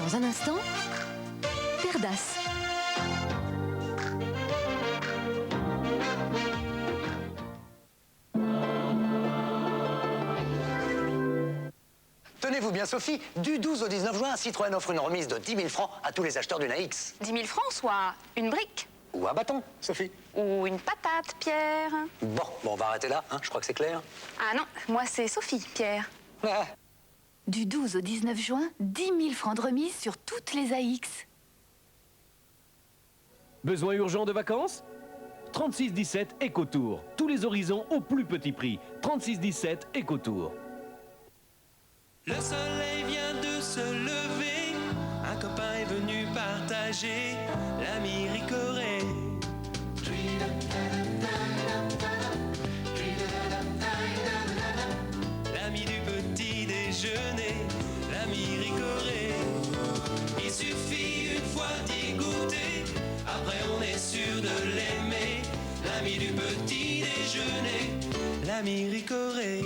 Dans un instant, Perdas. Tenez-vous bien, Sophie, du 12 au 19 juin, Citroën offre une remise de 10 000 francs à tous les acheteurs d'une AX. 10 000 francs, soit une brique. Ou un bâton, Sophie. Ou une patate, Pierre. Bon, on va arrêter là, hein, je crois que c'est clair. Ah non, moi c'est Sophie, Pierre. Ah. Du 12 au 19 juin, 10 000 francs de remise sur toutes les AX. Besoin urgent de vacances? 3617 Ecotour. Tous les horizons au plus petit prix. 3617 Ecotour. Le soleil vient de se lever, un copain est venu partager l'ami Ricoré. L'ami du petit déjeuner, l'ami Ricoré. Il suffit une fois d'y goûter, après on est sûr de l'aimer. L'ami du petit déjeuner, l'ami Ricoré.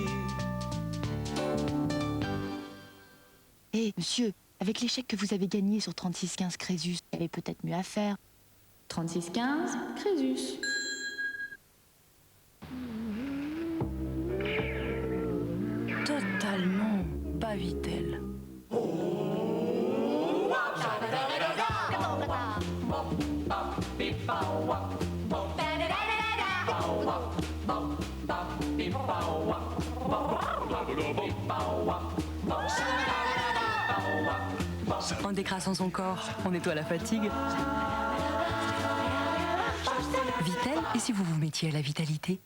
Hé, monsieur, avec l'échec que vous avez gagné sur 3615 Crésus, il y avait peut-être mieux à faire. 3615, Crésus. Totalement pas Vittel. En décrassant son corps, on nettoie la fatigue. Vittel, et si vous vous mettiez à la vitalité?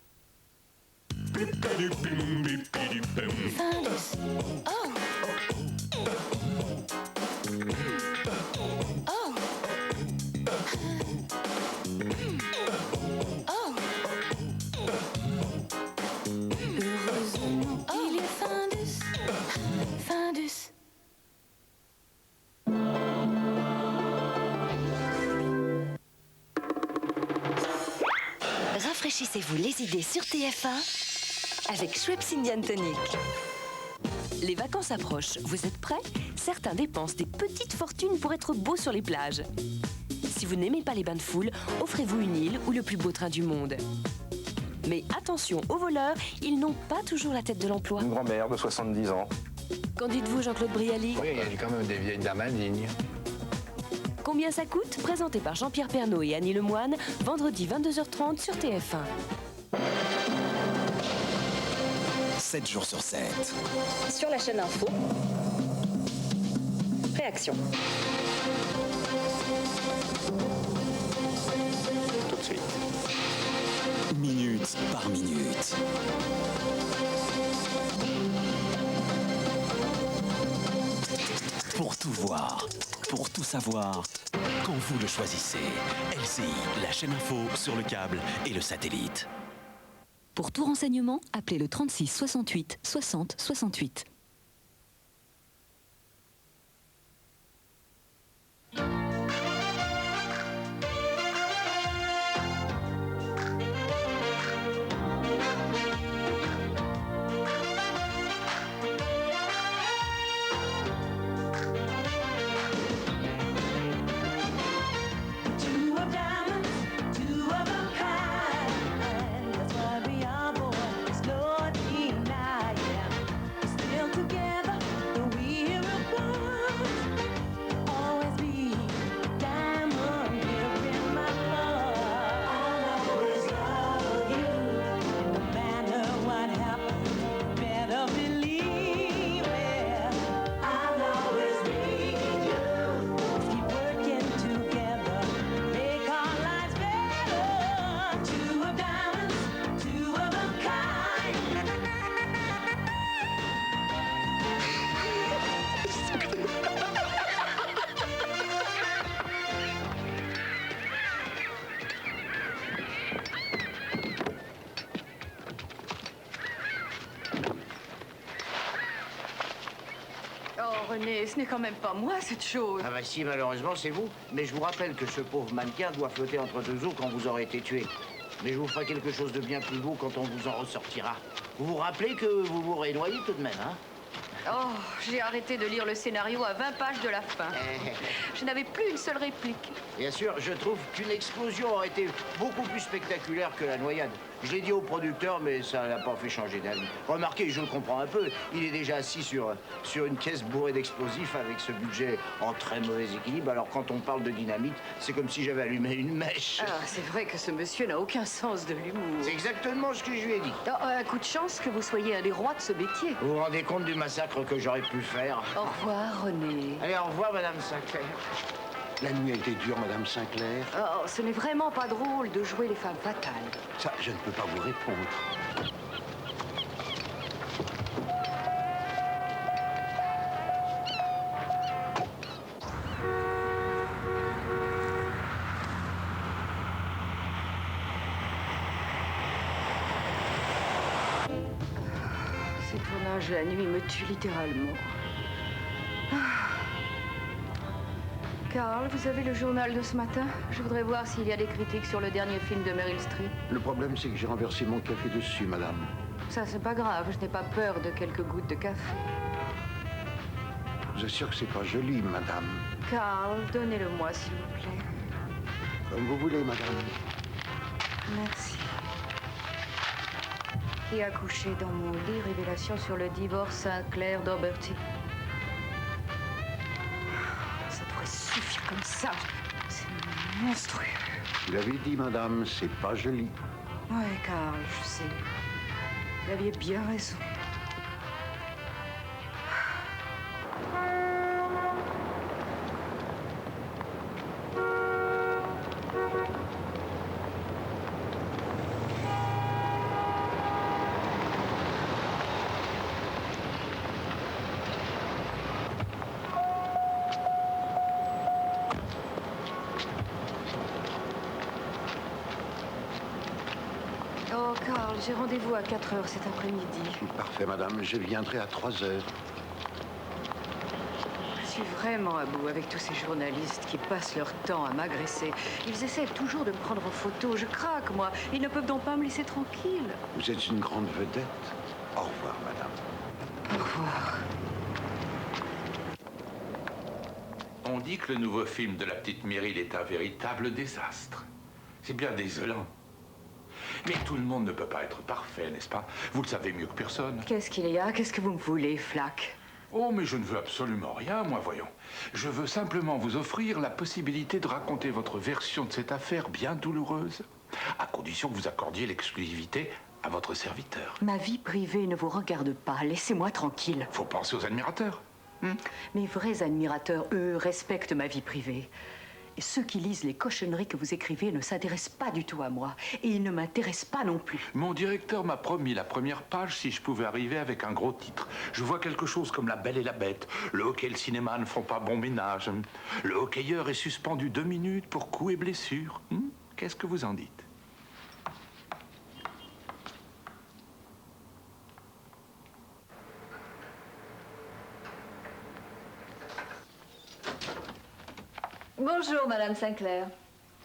Heureusement, il est Findus. Findus. Rafraîchissez-vous les idées sur TF1 avec Schweppes Indian Tonic. Les vacances approchent, vous êtes prêts? Certains dépensent des petites fortunes pour être beaux sur les plages. Si vous n'aimez pas les bains de foule, offrez-vous une île ou le plus beau train du monde. Mais attention aux voleurs, ils n'ont pas toujours la tête de l'emploi. Une grand-mère de 70 ans. Qu'en dites-vous, Jean-Claude Brialy? Oui, il y a quand même des vieilles dames indignes. Combien ça coûte? Présenté par Jean-Pierre Pernaut et Annie Lemoine, vendredi 22h30 sur TF1. 7 jours sur 7. Sur la chaîne Info. Réaction. Tout de suite. Minute par minute. Pour tout voir, pour tout savoir, quand vous le choisissez. LCI, la chaîne info sur le câble et le satellite. Pour tout renseignement, appelez le 36 68 60 68. René, ce n'est quand même pas moi, cette chose. Ah bah si, malheureusement, c'est vous. Mais je vous rappelle que ce pauvre mannequin doit flotter entre deux eaux quand vous aurez été tué. Mais je vous ferai quelque chose de bien plus beau quand on vous en ressortira. Vous vous rappelez que vous vous noyé tout de même, hein? Oh, j'ai arrêté de lire le scénario à 20 pages de la fin. Je n'avais plus une seule réplique. Bien sûr, je trouve qu'une explosion aurait été beaucoup plus spectaculaire que la noyade. Je l'ai dit au producteur, mais ça l'a pas fait changer d'avis. Remarquez, je le comprends un peu. Il est déjà assis sur une caisse bourrée d'explosifs avec ce budget en très mauvais équilibre. Alors quand on parle de dynamite, c'est comme si j'avais allumé une mèche. Ah, c'est vrai que ce monsieur n'a aucun sens de l'humour. C'est exactement ce que je lui ai dit. Oh, un coup de chance que vous soyez un des rois de ce métier. Vous vous rendez compte du massacre que j'aurais pu faire? Au revoir, René. Allez, au revoir, Madame Sinclair. La nuit a été dure, Madame Sinclair. Oh, ce n'est vraiment pas drôle de jouer les femmes fatales. Ça, je ne peux pas vous répondre. Ces tournages la nuit me tuent littéralement. Carl, vous avez le journal de ce matin? Je voudrais voir s'il y a des critiques sur le dernier film de Meryl Streep. Le problème, c'est que j'ai renversé mon café dessus, madame. Ça, c'est pas grave. Je n'ai pas peur de quelques gouttes de café. Je vous assure que c'est pas joli, madame. Carl, donnez-le-moi, s'il vous plaît. Comme vous voulez, madame. Merci. Qui a couché dans mon lit? Révélation sur le divorce Sinclair d'Auberty. Ça devrait suffire comme ça. C'est monstrueux. Vous l'avez dit, madame, c'est pas joli. Ouais, Carl, je sais. Vous aviez bien raison. Oh, Carl, j'ai rendez-vous à 4 heures cet après-midi. Parfait, madame. Je viendrai à 3 heures. Je suis vraiment à bout avec tous ces journalistes qui passent leur temps à m'agresser. Ils essaient toujours de me prendre en photo. Je craque, moi. Ils ne peuvent donc pas me laisser tranquille. Vous êtes une grande vedette. Au revoir, madame. Au revoir. On dit que le nouveau film de la petite Meryl est un véritable désastre. C'est bien désolant. Mais tout le monde ne peut pas être parfait, n'est-ce pas? Vous le savez mieux que personne. Qu'est-ce qu'il y a? Qu'est-ce que vous me voulez, Flack? Oh, mais je ne veux absolument rien, moi, voyons. Je veux simplement vous offrir la possibilité de raconter votre version de cette affaire bien douloureuse, à condition que vous accordiez l'exclusivité à votre serviteur. Ma vie privée ne vous regarde pas. Laissez-moi tranquille. Faut penser aux admirateurs. Mes vrais admirateurs, eux, respectent ma vie privée. Et ceux qui lisent les cochonneries que vous écrivez ne s'intéressent pas du tout à moi. Et ils ne m'intéressent pas non plus. Mon directeur m'a promis la première page si je pouvais arriver avec un gros titre. Je vois quelque chose comme La Belle et la Bête. Le hockey et le cinéma ne font pas bon ménage. Le hockeyeur est suspendu 2 minutes pour coups et blessures. Qu'est-ce que vous en dites? Bonjour, Madame Sinclair.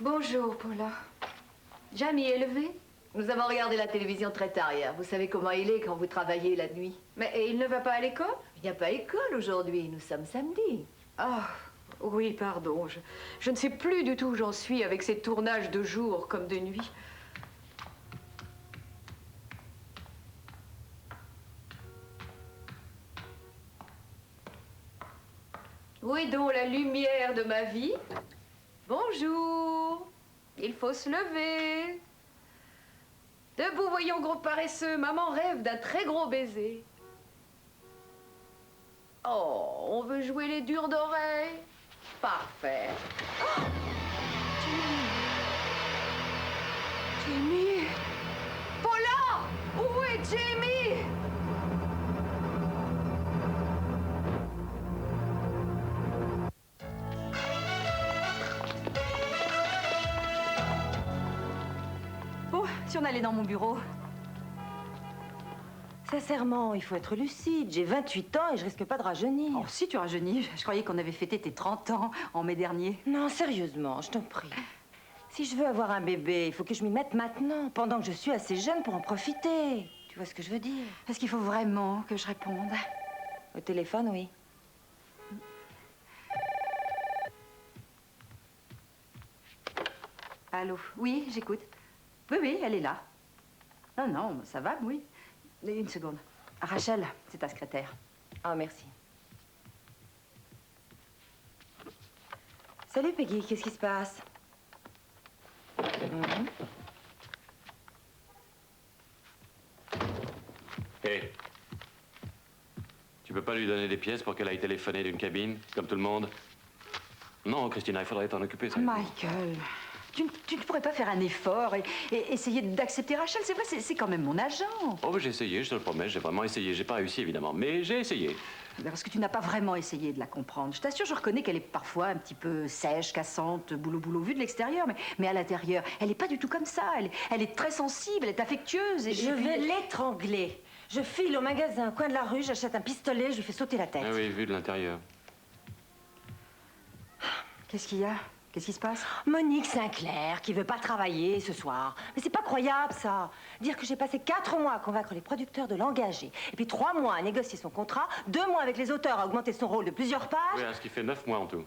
Bonjour, Paula. Jamie est levé? Nous avons regardé la télévision très tard hier. Vous savez comment il est quand vous travaillez la nuit. Mais il ne va pas à l'école? Il n'y a pas école aujourd'hui. Nous sommes samedi. Ah, oui, pardon. Je ne sais plus du tout où j'en suis avec ces tournages de jour comme de nuit. Où est donc la lumière de ma vie? Bonjour. Il faut se lever. Debout, voyons, gros paresseux. Maman rêve d'un très gros baiser. Oh, on veut jouer les durs d'oreilles. Parfait. Oh, Jamie. Jamie. Paula! Où est Jamie? Bon, si on allait dans mon bureau. Sincèrement, il faut être lucide. J'ai 28 ans et je risque pas de rajeunir. Oh, si tu rajeunis. Je croyais qu'on avait fêté tes 30 ans en mai dernier. Non, sérieusement, je t'en prie. Si je veux avoir un bébé, il faut que je m'y mette maintenant, pendant que je suis assez jeune pour en profiter. Tu vois ce que je veux dire? Est-ce qu'il faut vraiment que je réponde? Au téléphone, oui. Allô? Oui, j'écoute. Oui, oui, elle est là. Non, non, ça va, oui. Une seconde. Rachel, c'est ta secrétaire. Ah, merci. Salut, Peggy, qu'est-ce qui se passe? Hé, tu peux pas lui donner des pièces pour qu'elle aille téléphoner d'une cabine, comme tout le monde? Non, Christina, il faudrait t'en occuper, ça. Michael, tu ne pourrais pas faire un effort et essayer d'accepter Rachel? C'est vrai, c'est quand même mon agent. Oh, bah, j'ai essayé, je te le promets, j'ai vraiment essayé. J'ai pas réussi, évidemment, mais j'ai essayé. Parce que tu n'as pas vraiment essayé de la comprendre. Je t'assure, je reconnais qu'elle est parfois un petit peu sèche, cassante, boulot, vue de l'extérieur, mais à l'intérieur, elle n'est pas du tout comme ça. Elle est très sensible, elle est affectueuse. Je vais l'étrangler. Je file au magasin, au coin de la rue, j'achète un pistolet, je lui fais sauter la tête. Ah oui, vu de l'intérieur. Qu'est-ce qu'il y a? Qu'est-ce qui se passe? Monique Sinclair, qui veut pas travailler ce soir. Mais c'est pas croyable, ça. Dire que j'ai passé 4 mois à convaincre les producteurs de l'engager, et puis 3 mois à négocier son contrat, 2 mois avec les auteurs à augmenter son rôle de plusieurs pages. Oui, ce qui fait 9 mois en tout.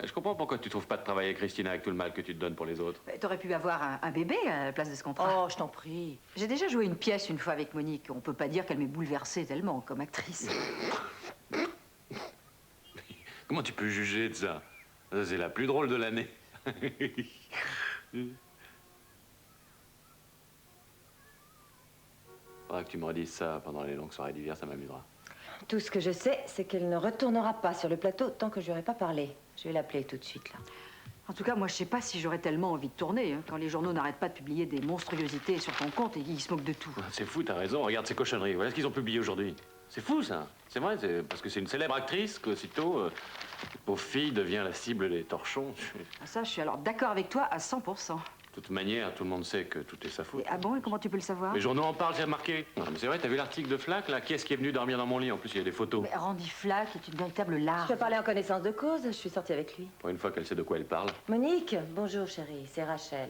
Je comprends pourquoi tu trouves pas de travail avec Christina avec tout le mal que tu te donnes pour les autres. T'aurais pu avoir un bébé à la place de ce contrat. Oh, je t'en prie. J'ai déjà joué une pièce une fois avec Monique. On peut pas dire qu'elle m'ait bouleversée tellement comme actrice. Comment tu peux juger de ça? Ça, c'est la plus drôle de l'année. Faudra que tu me redises ça pendant les longues soirées d'hiver, ça m'amusera. Tout ce que je sais, c'est qu'elle ne retournera pas sur le plateau tant que je n'aurai pas parlé. Je vais l'appeler tout de suite, là. En tout cas, moi, je sais pas si j'aurais tellement envie de tourner, hein, quand les journaux n'arrêtent pas de publier des monstruosités sur ton compte et ils se moquent de tout. C'est fou, t'as raison, regarde ces cochonneries. Voilà ce qu'ils ont publié aujourd'hui. C'est fou, ça. C'est vrai, parce que c'est une célèbre actrice qu'aussitôt, cette pauvre fille devient la cible des torchons. Ça, je suis alors d'accord avec toi à 100%. De toute manière, tout le monde sait que tout est sa faute. Ah bon, et comment tu peux le savoir? Les journaux en parlent, j'ai remarqué. Non, mais c'est vrai, t'as vu l'article de Flack, là? Qui est-ce qui est venu dormir dans mon lit? En plus, il y a des photos. Mais Randy Flack est une véritable larve. Je peux parler en connaissance de cause, je suis sortie avec lui. Pour une fois qu'elle sait de quoi elle parle. Monique, bonjour chérie, c'est Rachel.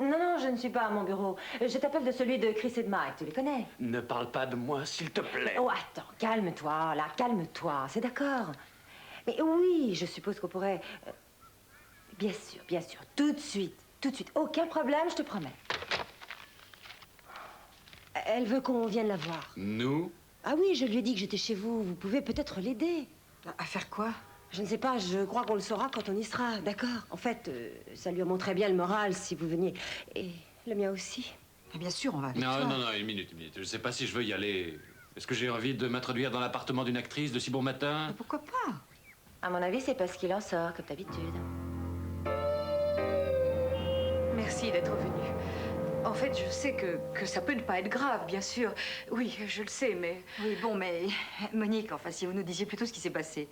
Non, non, je ne suis pas à mon bureau. Je t'appelle de celui de Chris et de Mike, tu les connais? Ne parle pas de moi, s'il te plaît. Oh, attends, calme-toi, là, calme-toi, c'est d'accord. Mais oui, je suppose qu'on pourrait... bien sûr, tout de suite, aucun problème, je te promets. Elle veut qu'on vienne la voir. Nous? Ah oui, je lui ai dit que j'étais chez vous, vous pouvez peut-être l'aider. À faire quoi? Je ne sais pas, je crois qu'on le saura quand on y sera, d'accord? En fait, ça lui remonterait bien le moral si vous veniez. Et le mien aussi. Bien sûr, on va avec toi. Non, une minute. Je sais pas si je veux y aller. Est-ce que j'ai envie de m'introduire dans l'appartement d'une actrice de si bon matin? Mais pourquoi pas? À mon avis, c'est parce qu'il en sort, comme d'habitude. Merci d'être venu. En fait, je sais que ça peut ne pas être grave, bien sûr. Oui, je le sais, mais... Oui, bon, mais... Monique, enfin, si vous nous disiez plutôt ce qui s'est passé.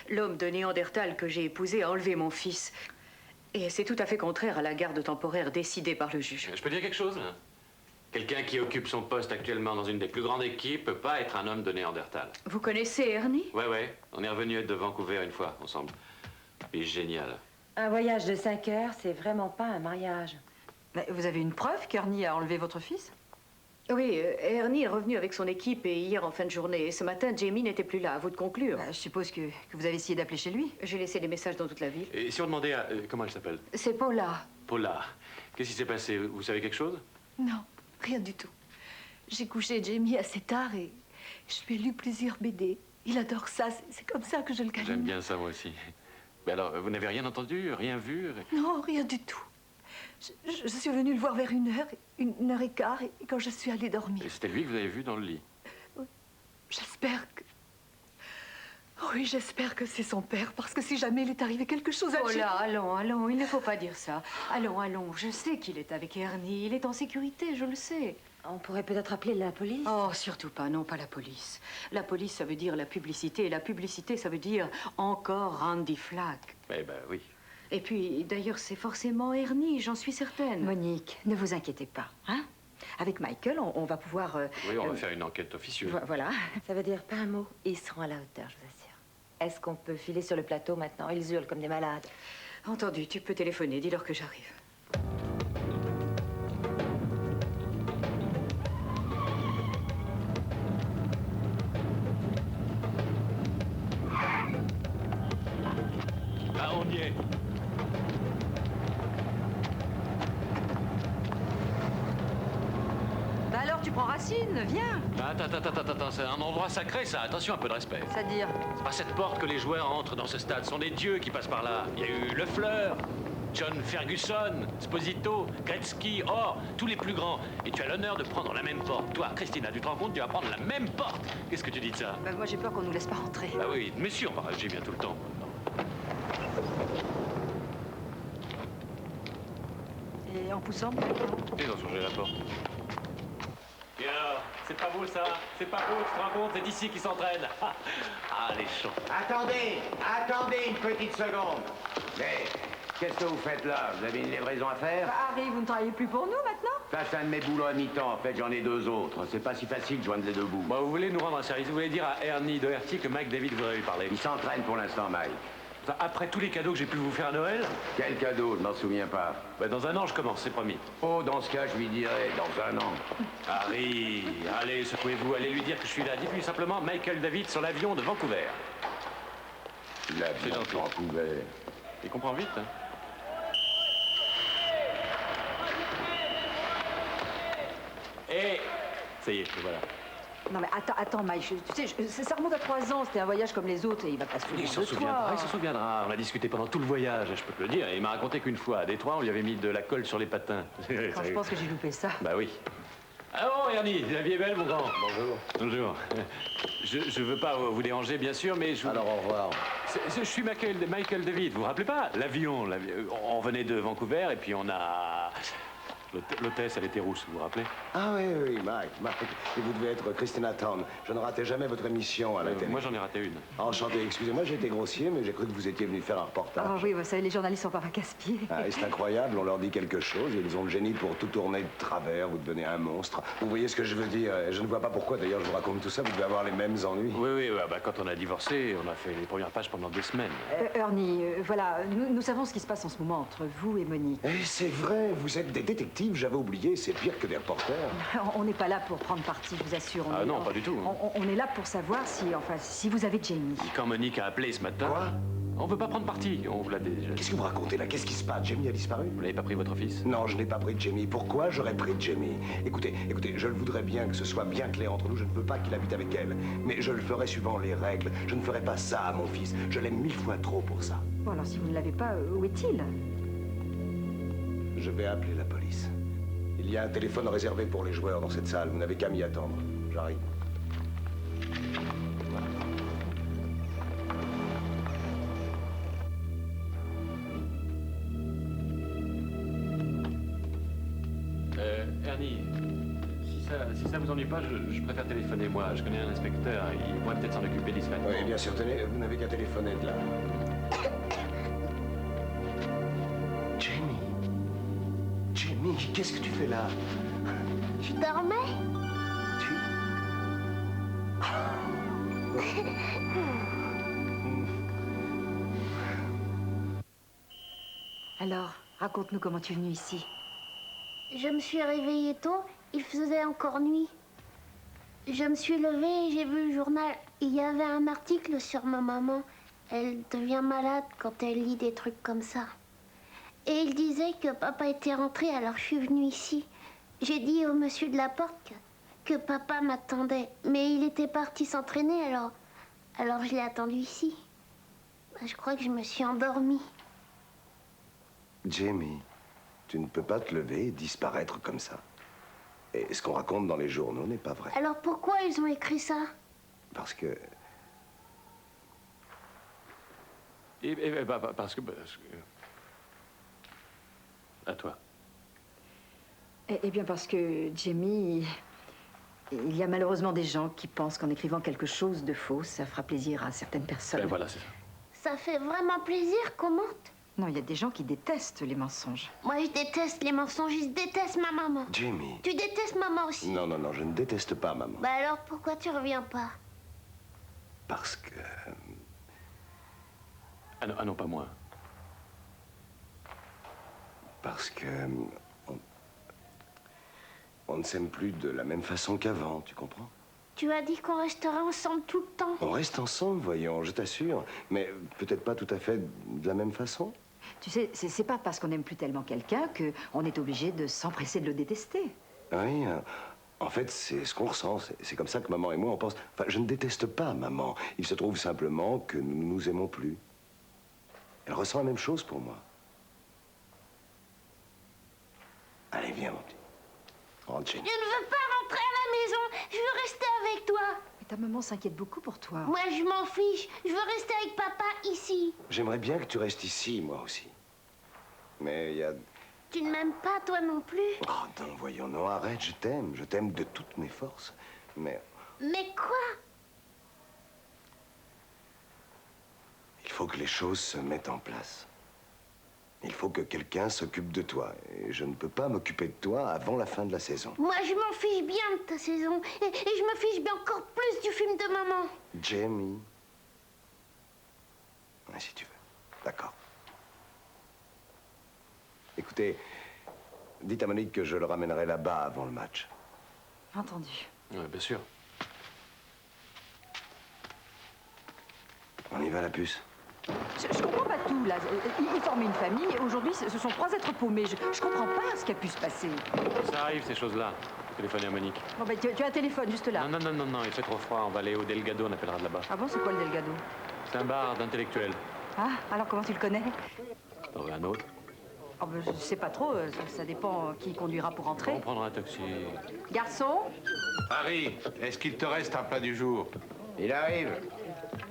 L'homme de Néandertal que j'ai épousé a enlevé mon fils. Et c'est tout à fait contraire à la garde temporaire décidée par le juge. Je peux dire quelque chose, là? Quelqu'un qui occupe son poste actuellement dans une des plus grandes équipes peut pas être un homme de Néandertal. Vous connaissez Ernie? Ouais. On est revenu de Vancouver une fois, ensemble. Il est génial. Un voyage de 5 heures, c'est vraiment pas un mariage. Mais vous avez une preuve qu'Ernie a enlevé votre fils? Oui, Ernie est revenu avec son équipe et hier en fin de journée. Et ce matin, Jamie n'était plus là. À vous de conclure. Je suppose que vous avez essayé d'appeler chez lui. J'ai laissé des messages dans toute la ville. Et si on demandait à... comment elle s'appelle? C'est Paula. Paula. Qu'est-ce qui s'est passé? Vous savez quelque chose? Non, rien du tout. J'ai couché Jamie assez tard et je lui ai lu plusieurs BD. Il adore ça, c'est comme ça que je le câline. J'aime bien ça, moi aussi. Mais alors, vous n'avez rien entendu, rien vu? Non, rien du tout. Je suis venue le voir vers 1h15, et quand je suis allée dormir. Et c'était lui que vous avez vu dans le lit? J'espère que... Oui, j'espère que c'est son père, parce que si jamais il est arrivé quelque chose à... Oh là, allons, il ne faut pas dire ça. Allons, je sais qu'il est avec Ernie, il est en sécurité, je le sais. On pourrait peut-être appeler la police? Oh, surtout pas, non, pas la police. La police, ça veut dire la publicité, et la publicité, ça veut dire encore Randy Flack. Eh ben, oui. Et puis, d'ailleurs, c'est forcément Ernie, j'en suis certaine. Monique, ne vous inquiétez pas, hein? Avec Michael, on va pouvoir... Oui, on va faire une enquête officieuse. Voilà. Ça veut dire pas un mot. Ils seront à la hauteur, je vous assure. Est-ce qu'on peut filer sur le plateau maintenant? Ils hurlent comme des malades. Entendu, tu peux téléphoner, dis-leur que j'arrive. on y est. Bah alors, tu prends Racine, viens. Attends, c'est un endroit sacré, ça. Attention, un peu de respect. C'est-à-dire? C'est pas cette porte que les joueurs entrent dans ce stade. Ce sont des dieux qui passent par là. Il y a eu Le Fleur, John Ferguson, Sposito, Gretzky, Orr, tous les plus grands. Et tu as l'honneur de prendre la même porte. Toi, Christina, tu te rends compte, tu vas prendre la même porte. Qu'est-ce que tu dis de ça? Bah moi j'ai peur qu'on nous laisse pas rentrer. Bah oui, mais sûr, j'ai bien tout le temps. Et en poussant? Ils ont changé la porte. Et alors, c'est pas beau ça? C'est pas beau, tu te rends compte? C'est ici qu'ils s'entraînent. Ah, les champs. Attendez une petite seconde. Mais qu'est-ce que vous faites là? Vous avez une livraison à faire? Bah, Harry, vous ne travaillez plus pour nous maintenant? Ça, c'est un de mes boulots à mi-temps. En fait, j'en ai 2 autres. C'est pas si facile de joindre les 2 bouts. Bon, vous voulez nous rendre un service? Vous voulez dire à Ernie Doherty que Mike David voudrait lui parler? Il s'entraîne pour l'instant, Mike. Après tous les cadeaux que j'ai pu vous faire à Noël? Quel cadeau? Je m'en souviens pas. Bah, dans un an, je commence, c'est promis. Oh, dans ce cas, je lui dirai dans un an. Harry, allez, secouez-vous, allez lui dire que je suis là. Dites-lui simplement Michael David sur l'avion de Vancouver. L'avion de Vancouver. Il comprend vite, hein? Et ça y est, voilà. Non mais attends Mike, tu sais, ça remonte à 3 ans, c'était un voyage comme les autres et il va pas se souvenir Il s'en de souviendra, toi. il s'en souviendra. On a discuté pendant tout le voyage, je peux te le dire. Et il m'a raconté qu'une fois, à Détroit, on lui avait mis de la colle sur les patins. Quand je pense que j'ai loupé ça. Bah oui. Ah bon, Ernie, la vie est belle, mon grand. Bonjour. Bonjour. Je veux pas vous déranger, bien sûr, mais je... Alors, au revoir. Je suis Michael David, vous vous rappelez pas? L'avion, on venait de Vancouver et puis on a... L'hôtesse, elle était rousse, vous vous rappelez? Ah oui, Mike. Et vous devez être Christina Town. Je ne ratais jamais votre émission à la télé. Moi, j'en ai raté une. Enchanté, excusez-moi, j'ai été grossier, mais j'ai cru que vous étiez venu faire un reportage. Ah oui, vous savez, les journalistes sont pas à casse-pied. Ah, et c'est incroyable, on leur dit quelque chose, et ils ont le génie pour tout tourner de travers, vous devenez un monstre. Vous voyez ce que je veux dire? Je ne vois pas pourquoi, d'ailleurs, je vous raconte tout ça, vous devez avoir les mêmes ennuis. Oui, bah, quand on a divorcé, on a fait les premières pages pendant 2 semaines. Ernie, voilà, nous savons ce qui se passe en ce moment entre vous et Monique. Et c'est vrai, vous êtes des détectives, j'avais oublié, c'est pire que des reporters. On n'est pas là pour prendre parti, je vous assure. Non, pas du tout. On est là pour savoir si vous avez Jamie. Quand Monique a appelé ce matin... Quoi? On veut pas prendre parti, on vous l'a déjà... Qu'est-ce que vous racontez là? Qu'est-ce qui se passe? Jamie a disparu? Vous n'avez pas pris votre fils? Non, je n'ai pas pris Jamie. Pourquoi j'aurais pris Jamie? Écoutez, je le voudrais bien que ce soit bien clair entre nous. Je ne veux pas qu'il habite avec elle. Mais je le ferai suivant les règles. Je ne ferai pas ça à mon fils. Je l'aime 1000 fois trop pour ça. Bon, alors si vous ne l'avez pas, où est-il? Je vais appeler la police. Il y a un téléphone réservé pour les joueurs dans cette salle. Vous n'avez qu'à m'y attendre. J'arrive. Ernie, si ça vous ennuie pas, je préfère téléphoner, moi. Je connais un inspecteur, il pourrait peut-être s'en occuper discrètement. Oui, bien sûr, tenez, vous n'avez qu'à téléphoner de là. Jamie, qu'est-ce que tu fais là? Je dormais. Alors, raconte-nous comment tu es venue ici. Je me suis réveillée tôt, il faisait encore nuit. Je me suis levée et j'ai vu le journal. Il y avait un article sur ma maman. Elle devient malade quand elle lit des trucs comme ça. Et il disait que papa était rentré, alors je suis venue ici. J'ai dit au monsieur de la porte que papa m'attendait. Mais il était parti s'entraîner, alors je l'ai attendu ici. Je crois que je me suis endormie. Jamie, tu ne peux pas te lever et disparaître comme ça. Et ce qu'on raconte dans les journaux n'est pas vrai. Alors pourquoi ils ont écrit ça? Parce que... Parce que... À toi. Eh bien parce que, Jamie, il y a malheureusement des gens qui pensent qu'en écrivant quelque chose de faux, ça fera plaisir à certaines personnes. Ben voilà, c'est ça. Ça fait vraiment plaisir qu'on mente? Non, il y a des gens qui détestent les mensonges. Moi, je déteste les mensonges, je déteste ma maman. Jamie. Tu détestes maman aussi? Non, je ne déteste pas maman. Bah alors, pourquoi tu reviens pas? Parce que... Ah non, pas moi. Parce que... On ne s'aime plus de la même façon qu'avant, tu comprends? Tu as dit qu'on resterait ensemble tout le temps. On reste ensemble, voyons, je t'assure. Mais peut-être pas tout à fait de la même façon. Tu sais, c'est pas parce qu'on n'aime plus tellement quelqu'un qu'on est obligé de s'empresser de le détester. Oui, en fait, c'est ce qu'on ressent. C'est comme ça que maman et moi, on pense... Enfin, je ne déteste pas maman. Il se trouve simplement que nous ne nous aimons plus. Elle ressent la même chose pour moi. Allez, viens, mon petit. Rentre chez nous. Je ne veux pas rentrer à la maison. Je veux rester avec toi. Mais ta maman s'inquiète beaucoup pour toi. Moi, je m'en fiche. Je veux rester avec papa ici. J'aimerais bien que tu restes ici, moi aussi. Mais il y a... Tu ne m'aimes pas, toi non plus. Oh non, voyons, non, arrête, je t'aime de toutes mes forces. Mais Mais quoi? il faut que les choses se mettent en place. Il faut que quelqu'un s'occupe de toi. Et je ne peux pas m'occuper de toi avant la fin de la saison. Moi, je m'en fiche bien de ta saison. Et je me fiche bien encore plus du film de maman. Jamie. Ouais, si tu veux. D'accord. Écoutez, dites à Monique que je le ramènerai là-bas avant le match. Entendu. Oui, bien sûr. On y va, la puce? Je comprends pas tout, là. Ils forment une famille, et aujourd'hui, ce sont 3 êtres paumés. Je comprends pas ce qui a pu se passer. Ça arrive, ces choses-là. Téléphoner à Monique. Bon, ben, tu as un téléphone, juste là. Non, il fait trop froid. On va aller au Delgado, on appellera de là-bas. Ah bon, c'est quoi le Delgado? C'est un bar d'intellectuels. Ah, alors comment tu le connais? T'en veux un autre? Oh, ben, je sais pas trop, ça dépend qui conduira pour entrer. On prendra un taxi. Garçon? Harry, est-ce qu'il te reste un plat du jour? Il arrive.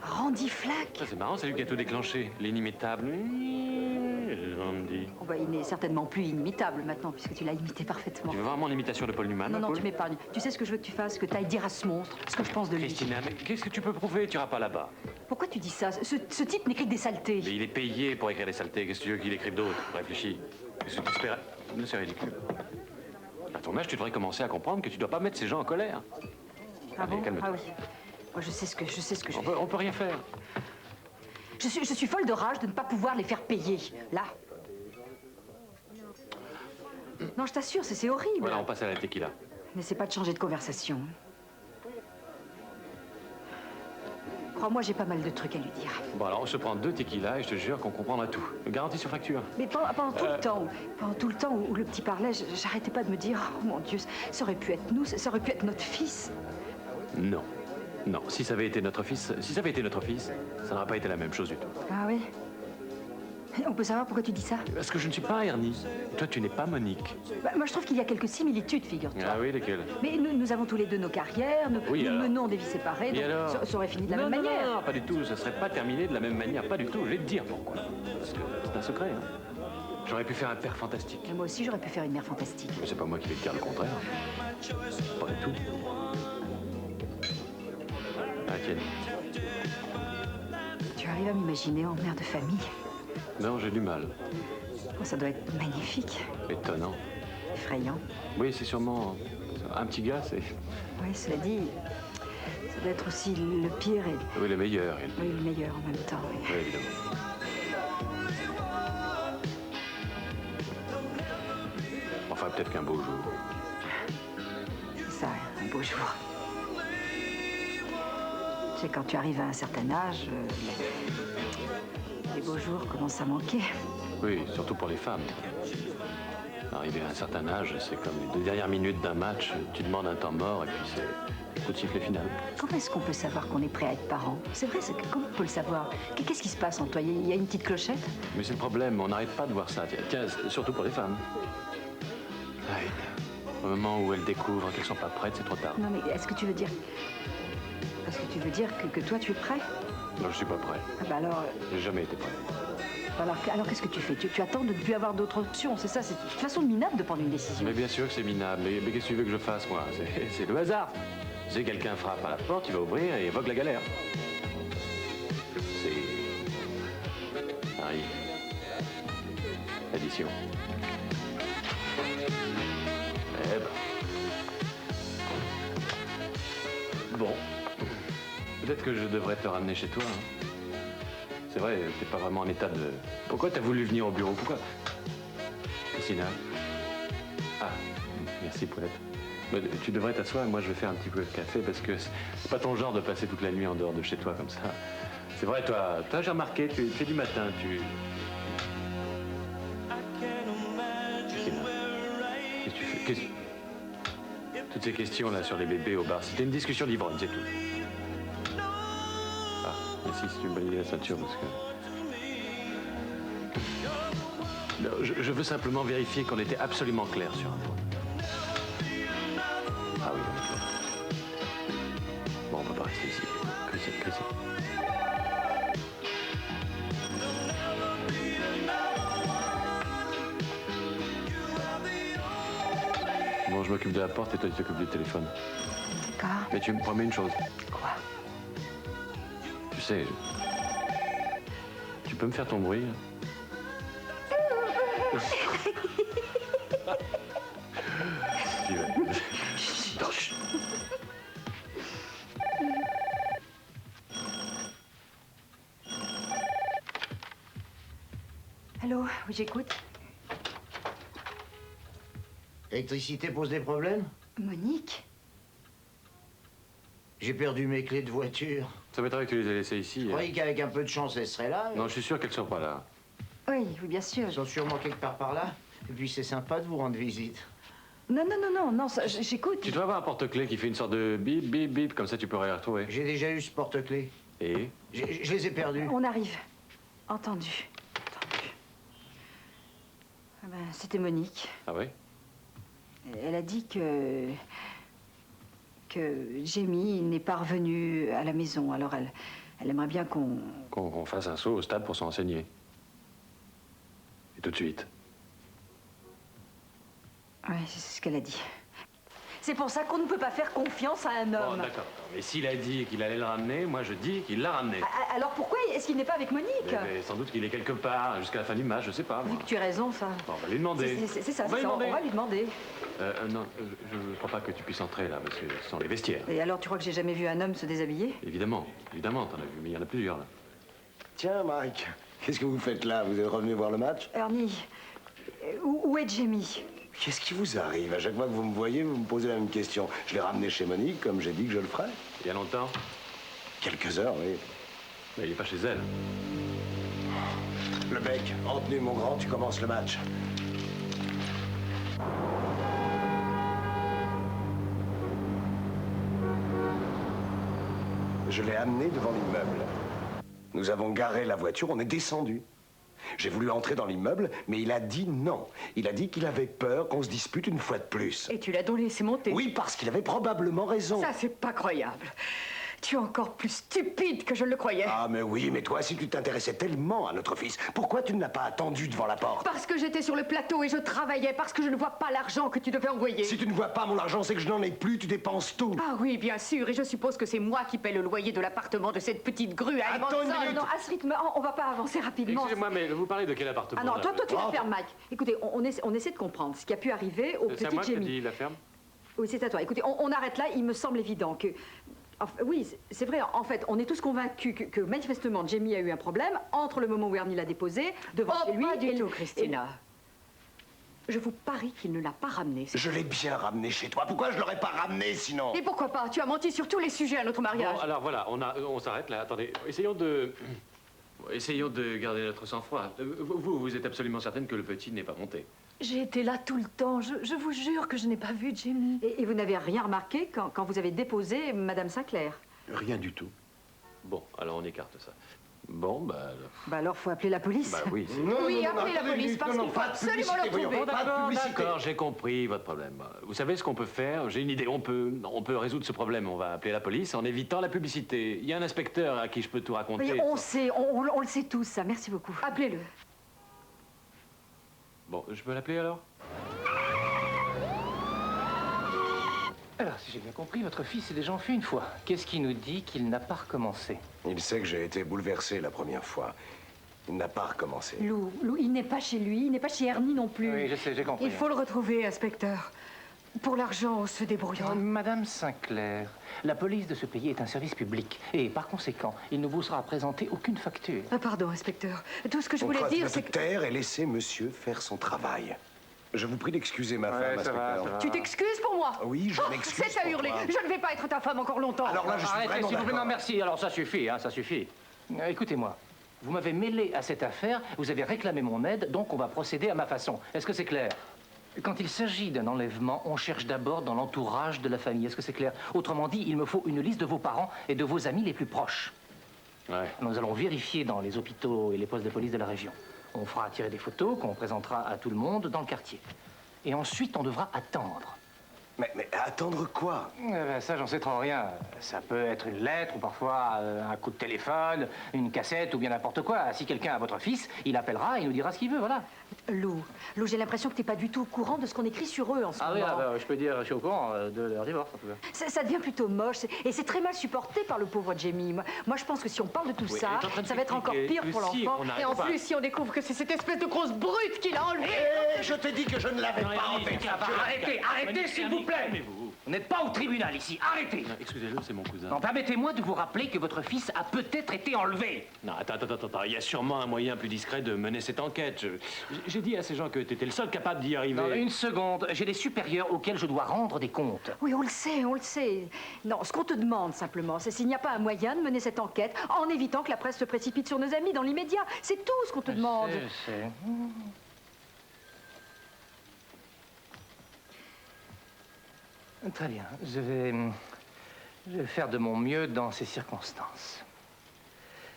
Randy Flack. Ça, c'est marrant, c'est lui qui a tout déclenché. L'inimitable. Randy. Oh, ben, il n'est certainement plus inimitable maintenant, puisque tu l'as imité parfaitement. Tu veux voir mon imitation de Paul Newman? Non, non, Paul tu m'épargnes. Tu sais ce que je veux que tu fasses, que tu ailles dire à ce monstre ce que je pense de lui. Christina, mais qu'est-ce que tu peux prouver? Tu iras pas là-bas. Pourquoi tu dis ça? Ce type n'écrit que des saletés. Mais il est payé pour écrire des saletés. Qu'est-ce que tu veux qu'il écrive d'autre? Réfléchis. Qu'est-ce que tu espères? Non, c'est ridicule. À ton âge, tu devrais commencer à comprendre que tu dois pas mettre ces gens en colère. Ah Allez, bon? calme-toi. Ah oui. Moi, je sais ce que je On peut rien faire. Je suis folle de rage de ne pas pouvoir les faire payer. Là. Non, je t'assure, c'est horrible. Voilà, on passe à la tequila. N'essaie pas de changer de conversation. Crois-moi, j'ai pas mal de trucs à lui dire. Bon, alors on se prend 2 tequilas et je te jure qu'on comprendra tout. Garantie sur facture. Mais pendant tout le temps où le petit parlait, j'arrêtais pas de me dire, oh mon Dieu, ça aurait pu être nous, ça aurait pu être notre fils. Non. Non, si ça avait été notre fils, ça n'aurait pas été la même chose du tout. Ah oui? On peut savoir pourquoi tu dis ça? Parce que je ne suis pas Ernie. Toi, tu n'es pas Monique. Bah, moi, je trouve qu'il y a quelques similitudes, figure-toi. Ah oui, lesquelles? Mais nous avons tous les deux nos carrières, nous menons des vies séparées, Et donc alors ça aurait fini de la même Non, manière. non, pas du tout. Ça serait pas terminé de la même manière. Pas du tout. Je vais te dire pourquoi. Parce que c'est un secret. Hein. J'aurais pu faire un père fantastique. Et moi aussi, j'aurais pu faire une mère fantastique. Mais c'est pas moi qui vais te dire le contraire. Pas du tout. Ah, tiens. Tu arrives à m'imaginer en mère de famille? Non, j'ai du mal. Oh, ça doit être magnifique, Étonnant. effrayant. Oui, c'est sûrement un petit gars, c'est... Oui, cela dit, ça doit être aussi le pire et Oui, le meilleur. oui, le meilleur en même temps. Oui. Oui, évidemment. Enfin, peut-être qu'un beau jour. C'est ça, un beau jour. Tu sais, quand tu arrives à un certain âge, les beaux jours commencent à manquer. Oui, surtout pour les femmes. Arrivé à un certain âge, c'est comme les 2 dernières minutes d'un match. Tu demandes un temps mort et puis c'est le coup de sifflet final. Comment est-ce qu'on peut savoir qu'on est prêt à être parent? C'est vrai, comment on peut le savoir? Qu'est-ce qui se passe en toi? Il y a une petite clochette? Mais c'est le problème, on n'arrête pas de voir ça. Tiens, surtout pour les femmes. Ouais. Au moment où elles découvrent qu'elles sont pas prêtes, c'est trop tard. Non, mais est-ce que tu veux dire... Est-ce que tu veux dire que toi, tu es prêt? Non, je suis pas prêt. Ah bah alors... J'ai jamais été prêt. Alors qu'est-ce que tu fais? Tu attends de ne plus avoir d'autres options, c'est ça? C'est une façon minable de prendre une décision. Mais bien sûr que c'est minable. Mais qu'est-ce que tu veux que je fasse, moi? C'est le hasard. Tu sais, quelqu'un frappe à la porte, il va ouvrir et évoque la galère. C'est... Harry. Addition. Eh ben... Bon. Peut-être que je devrais te ramener chez toi, hein. C'est vrai, t'es pas vraiment en état de... Pourquoi t'as voulu venir au bureau? Pourquoi? Christina? Ah, merci, Poulette. Tu devrais t'asseoir et moi je vais faire un petit peu de café parce que c'est pas ton genre de passer toute la nuit en dehors de chez toi comme ça. C'est vrai, toi j'ai remarqué, tu es du matin, tu... Qu'est-ce que tu fais? Toutes ces questions là sur les bébés au bar, c'était une discussion d'ivrogne, c'est tout. Ah, mais si tu me balayes la ceinture parce que... Non, je veux simplement vérifier qu'on était absolument clair sur un point. Ah oui, d'accord. Bon, on peut pas rester ici. Chrissy. Bon, je m'occupe de la porte et toi tu t'occupes du téléphone. D'accord. Mais tu me promets une chose. Quoi? Tu sais, tu peux me faire ton bruit, hein? Allô, oui, j'écoute. L'électricité pose des problèmes? Monique? J'ai perdu mes clés de voiture. Ça m'étonnerait que tu les aies laissées ici. Je croyais qu'avec un peu de chance, elles seraient là. Non, je suis sûr qu'elles ne sont pas là. Oui, bien sûr. Elles sont sûrement quelque part par là. Et puis c'est sympa de vous rendre visite. Non, j'écoute. Tu dois avoir un porte-clés qui fait une sorte de bip, bip, bip, comme ça tu pourrais les retrouver. J'ai déjà eu ce porte-clés. Et? Je les ai perdus. On arrive. Entendu. Ah ben, c'était Monique. Ah oui? Elle a dit que Jamie n'est pas revenu à la maison. Alors elle aimerait bien qu'on fasse un saut au stade pour s'en renseigner. Et tout de suite. Oui, c'est ce qu'elle a dit. C'est pour ça qu'on ne peut pas faire confiance à un homme. Bon, d'accord. Mais s'il a dit qu'il allait le ramener, moi je dis qu'il l'a ramené. Alors pourquoi est-ce qu'il n'est pas avec Monique? Mais sans doute qu'il est quelque part, jusqu'à la fin du match, je sais pas. Vu que tu as raison, ça. Bon, on va lui demander. C'est ça, on va lui demander. Non, je ne crois pas que tu puisses entrer là, parce que ce sont les vestiaires. Et alors, tu crois que j'ai jamais vu un homme se déshabiller? Évidemment, t'en as vu, mais il y en a plusieurs là. Tiens, Mike, qu'est-ce que vous faites là? Vous êtes revenu voir le match? Ernie, où est Jamie? Qu'est-ce qui vous arrive? À chaque fois que vous me voyez, vous me posez la même question. Je l'ai ramené chez Monique, comme j'ai dit que je le ferais. Il y a longtemps? Quelques heures, oui. Mais il n'est pas chez elle. Le bec, en tenue, mon grand, tu commences le match. Je l'ai amené devant l'immeuble. Nous avons garé la voiture, on est descendu. J'ai voulu entrer dans l'immeuble, mais il a dit non. Il a dit qu'il avait peur qu'on se dispute une fois de plus. Et tu l'as donc laissé monter? Oui, parce qu'il avait probablement raison. Ça, c'est pas croyable. Tu es encore plus stupide que je le croyais. Ah, mais oui, mais toi, si tu t'intéressais tellement à notre fils, pourquoi tu ne l'as pas attendu devant la porte? Parce que j'étais sur le plateau et je travaillais, parce que je ne vois pas l'argent que tu devais envoyer. Si tu ne vois pas mon argent, c'est que je n'en ai plus, tu dépenses tout. Ah oui, bien sûr, et je suppose que c'est moi qui paie le loyer de l'appartement de cette petite grue à Attends une minute. Non, à ce rythme, on va pas avancer rapidement. Excusez-moi, mais vous parlez de quel appartement? Ah non, là, toi tu la fermes, Mike. Écoutez, on essaie de comprendre ce qui a pu arriver au petit C'est à moi que tu Jamie. dis la ferme? Oui, c'est à toi. Écoutez, on arrête là, il me semble évident que... Enfin, oui, c'est vrai, en fait, on est tous convaincus que manifestement Jamie a eu un problème entre le moment où Ernie l'a déposé devant chez lui pas du et tout, Christina. Je vous parie qu'il ne l'a pas ramené. Je l'ai bien ramené chez toi. Pourquoi je l'aurais pas ramené sinon? Et pourquoi pas? Tu as menti sur tous les sujets à notre mariage. Bon, alors voilà, on s'arrête là. Attendez, essayons de garder notre sang-froid. Vous êtes absolument certaine que le petit n'est pas monté? J'ai été là tout le temps. Je vous jure que je n'ai pas vu Jamie. Et vous n'avez rien remarqué quand vous avez déposé Madame Sinclair? Rien du tout. Bon, alors on écarte ça. Bon, bah... Bah alors, faut appeler la police. Bah oui, c'est... Oui, appelez la police, parce qu'il faut absolument le retrouver. Bon, d'accord, j'ai compris votre problème. Vous savez ce qu'on peut faire? J'ai une idée, on peut résoudre ce problème. On va appeler la police en évitant la publicité. Il y a un inspecteur à qui je peux tout raconter. Oui, on sait, on le sait tous, ça. Merci beaucoup. Appelez-le. Bon, je peux l'appeler alors? Alors, si j'ai bien compris, votre fils s'est déjà enfui une fois. Qu'est-ce qui nous dit qu'il n'a pas recommencé? Il sait que j'ai été bouleversé la première fois. Il n'a pas recommencé. Lou, il n'est pas chez lui, il n'est pas chez Ernie non plus. Oui, je sais, j'ai compris. Il faut le retrouver, inspecteur. Pour l'argent, on se débrouillera. Madame Sinclair, la police de ce pays est un service public. Et par conséquent, il ne vous sera présenté aucune facture. Ah, pardon, inspecteur. Tout ce que je voulais dire, c'est que... taire et laisser monsieur faire son travail. Je vous prie d'excuser ma femme, inspecteur. Tu t'excuses pour moi? Oui, je m'excuse. C'est à hurler. Je ne vais pas être ta femme encore longtemps. Alors là, je suis Arrêtez, vraiment s'il vous plaît. d'accord. Non, merci. Alors, ça suffit, hein, ça suffit. Écoutez-moi. Vous m'avez mêlé à cette affaire, vous avez réclamé mon aide, donc on va procéder à ma façon. Est-ce que c'est clair? Quand il s'agit d'un enlèvement, on cherche d'abord dans l'entourage de la famille. Est-ce que c'est clair? Autrement dit, il me faut une liste de vos parents et de vos amis les plus proches. Ouais. Nous allons vérifier dans les hôpitaux et les postes de police de la région. On fera tirer des photos qu'on présentera à tout le monde dans le quartier. Et ensuite, on devra attendre. Mais attendre quoi? Ça, j'en sais trop rien. Ça peut être une lettre ou parfois un coup de téléphone, une cassette ou bien n'importe quoi. Si quelqu'un a votre fils, il appellera et il nous dira ce qu'il veut, voilà. Lou, j'ai l'impression que t'es pas du tout au courant de ce qu'on écrit sur eux en ce moment. Je peux dire, je suis au courant de leur divorce, en tout cas. Ça devient plutôt moche et c'est très mal supporté par le pauvre Jamie. Moi, je pense que si on parle de tout ça, ça va être encore pire pour l'enfant. Et en plus, si on découvre que c'est cette espèce de grosse brute qu'il a enlevée. Je t'ai dit que je ne l'avais pas enlevé. Arrêtez, s'il vous plaît. Vous n'êtes pas au tribunal ici, arrêtez. Excusez-le, c'est mon cousin. Non, permettez-moi de vous rappeler que votre fils a peut-être été enlevé. Non, attends. Il y a sûrement un moyen plus discret de mener cette enquête. J'ai dit à ces gens que t'étais le seul capable d'y arriver. Non, une seconde. J'ai des supérieurs auxquels je dois rendre des comptes. Oui, on le sait. Non, ce qu'on te demande simplement, c'est s'il n'y a pas un moyen de mener cette enquête en évitant que la presse se précipite sur nos amis dans l'immédiat. C'est tout ce qu'on te demande. Je sais. Très bien. Je vais faire de mon mieux dans ces circonstances.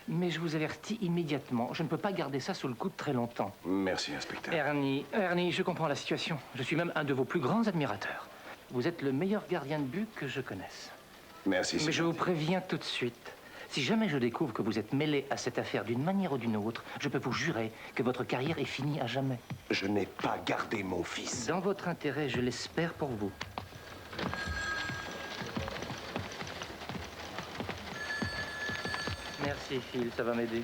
Mais je vous avertis immédiatement, je ne peux pas garder ça sous le coude très longtemps. Merci, inspecteur. Ernie, je comprends la situation. Je suis même un de vos plus grands admirateurs. Vous êtes le meilleur gardien de but que je connaisse. Merci. Mais je vous préviens tout de suite. Si jamais je découvre que vous êtes mêlé à cette affaire d'une manière ou d'une autre, je peux vous jurer que votre carrière est finie à jamais. Je n'ai pas gardé mon fils. Dans votre intérêt, je l'espère pour vous. Merci, Phil, ça va m'aider.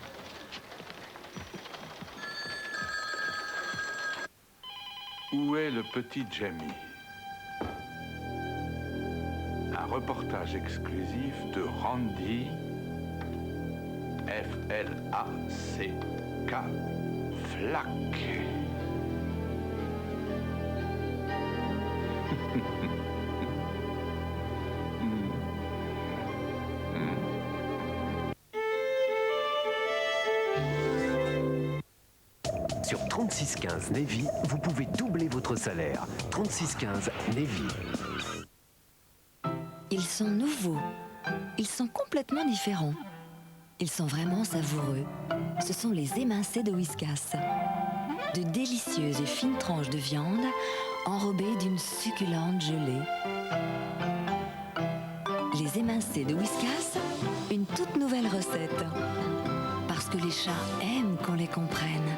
Où est le petit Jamie? Un reportage exclusif de Randy, F-L-A-C-K, Flack. Sur 3615 Navy, vous pouvez doubler votre salaire. 3615 Navy. Ils sont nouveaux. Ils sont complètement différents. Ils sont vraiment savoureux. Ce sont les émincés de Whiskas. De délicieuses et fines tranches de viande enrobées d'une succulente gelée. Les émincés de Whiskas, une toute nouvelle recette. Parce que les chats aiment qu'on les comprenne.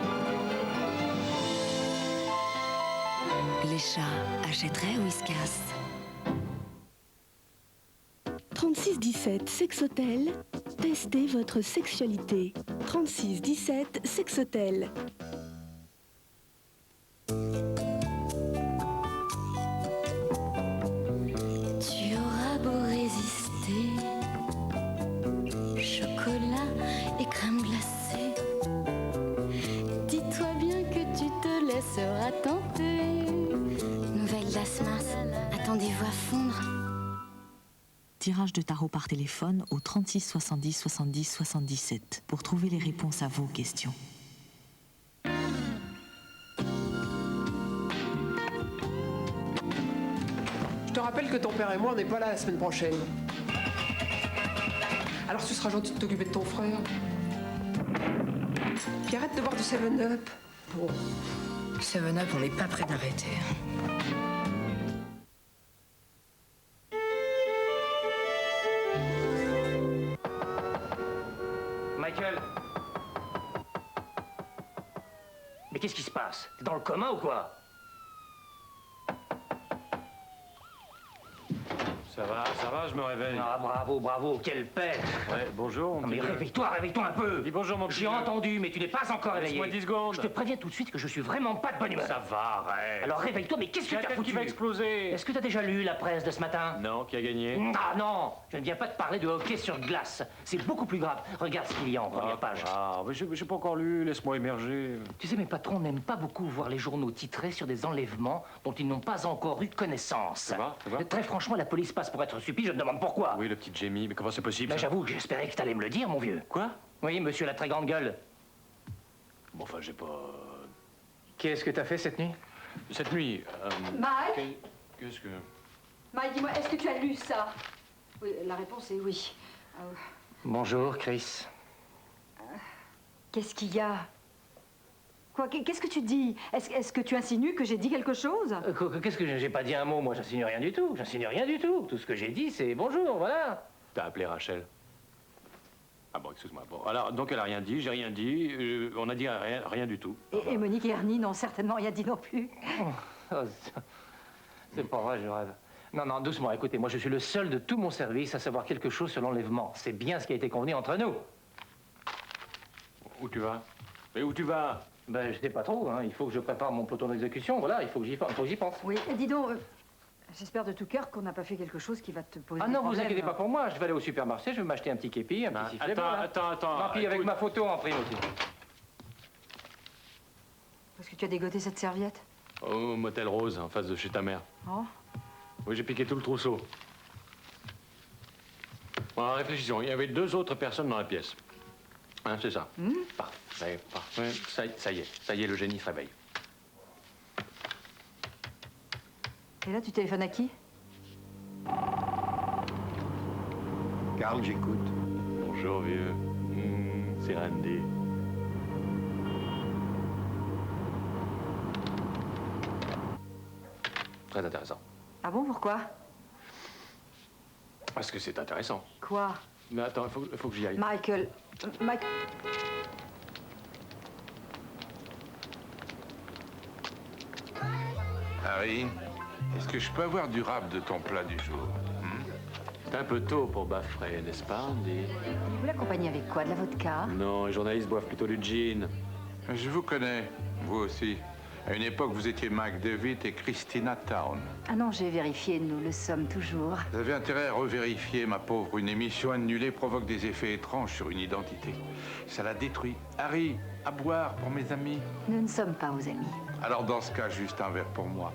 Les chats achèteraient Whiskas. 3617 Sexhotel. Testez votre sexualité. 3617 Sexhotel. Tu auras beau résister, chocolat et crème glacée. Dis-toi bien que tu te laisseras tenter. Nouvelle Dasmas, attendez-vous à fondre. Tirage de tarot par téléphone au 36 70 70 77 pour trouver les réponses à vos questions. Je te rappelle que ton père et moi, on n'est pas là la semaine prochaine. Alors tu seras gentil de t'occuper de ton frère. Puis arrête de boire du 7-Up. Bon. 7-Up, on n'est pas prêt d'arrêter. Michael. Mais qu'est-ce qui se passe? T'es dans le coma ou quoi? Ça va, je me réveille. Ah, bravo, bravo, quelle paix. Ouais, bonjour. Non, mais réveille-toi un peu. Dis bonjour, mon petit. J'ai entendu, mais tu n'es pas encore réveillé. Laisse-moi 10 secondes. Je te préviens tout de suite que je suis vraiment pas de bonne humeur. Ça va, arrête. Alors réveille-toi, mais qu'est-ce que tu as foutu? Qui va exploser. Est-ce que tu as déjà lu la presse de ce matin? Non, qui a gagné? Ah non, je ne viens pas te parler de hockey sur glace. C'est beaucoup plus grave. Regarde ce qu'il y a en première page. Ah, mais j'ai pas encore lu, laisse-moi émerger. Tu sais, mes patrons n'aiment pas beaucoup voir les journaux titrés sur des enlèvements dont ils n'ont pas encore eu connaissance. Ça va? Très franchement, la police passe pour être stupide, je me demande pourquoi. Oui, le petit Jamie, mais comment c'est possible? Ben, j'avoue que j'espérais que t'allais me le dire, mon vieux. Quoi? Oui, monsieur la très grande gueule. Bon, enfin, j'ai pas... Qu'est-ce que t'as fait cette nuit? Cette nuit... Mike? Qu'est-ce que... Mike, dis-moi, est-ce que tu as lu ça? Oui, la réponse est oui. Bonjour, Chris. Qu'est-ce qu'il y a? Quoi? Qu'est-ce que tu dis? Est-ce que tu insinues que j'ai dit quelque chose? Qu'est-ce que j'ai pas dit un mot? Moi, j'insinue rien du tout. J'insinue rien du tout. Tout ce que j'ai dit, c'est bonjour, voilà. T'as appelé Rachel? Ah bon, excuse-moi. Bon, alors, donc elle a rien dit, j'ai rien dit, on a dit rien du tout. Et Monique et Ernie n'ont certainement rien dit non plus. C'est pas vrai, je rêve. Non, doucement, écoutez, moi je suis le seul de tout mon service à savoir quelque chose sur l'enlèvement. C'est bien ce qui a été convenu entre nous. Où tu vas? Mais où tu vas? Ben, je sais pas trop, hein. Il faut que je prépare mon peloton d'exécution, voilà, il faut que j'y pense. Oui, dis donc, j'espère de tout cœur qu'on n'a pas fait quelque chose qui va te poser Ah des non, problèmes. vous inquiétez pas pour moi, je vais aller au supermarché, je vais m'acheter un petit képi, un petit sifflet. Attends. Non, puis avec ma photo en prime aussi. Est-ce que tu as dégoté cette serviette? Au motel Rose, en face de chez ta mère. Oh. Oui, j'ai piqué tout le trousseau. Bon, réfléchissons, il y avait 2 autres personnes dans la pièce. Hein, c'est ça. Parfait. Ça y est, le génie se réveille. Et là, tu téléphones à qui? Carl, j'écoute. Bonjour, vieux. C'est Randy. Très intéressant. Ah bon, pourquoi? Parce que c'est intéressant. Quoi? Mais attends, il faut que j'y aille. Michael... Harry, est-ce que je peux avoir du rap de ton plat du jour? C'est un peu tôt pour baffrer, n'est-ce pas, Andy? Vous l'accompagnez avec quoi? De la vodka? Non, les journalistes boivent plutôt du gin. Je vous connais, vous aussi. À une époque, vous étiez Mike Devitt et Christina Town. Ah non, j'ai vérifié, nous le sommes toujours. Vous avez intérêt à revérifier, ma pauvre. Une émission annulée provoque des effets étranges sur une identité. Ça la détruit. Harry, à boire pour mes amis. Nous ne sommes pas aux amis. Alors dans ce cas, juste un verre pour moi.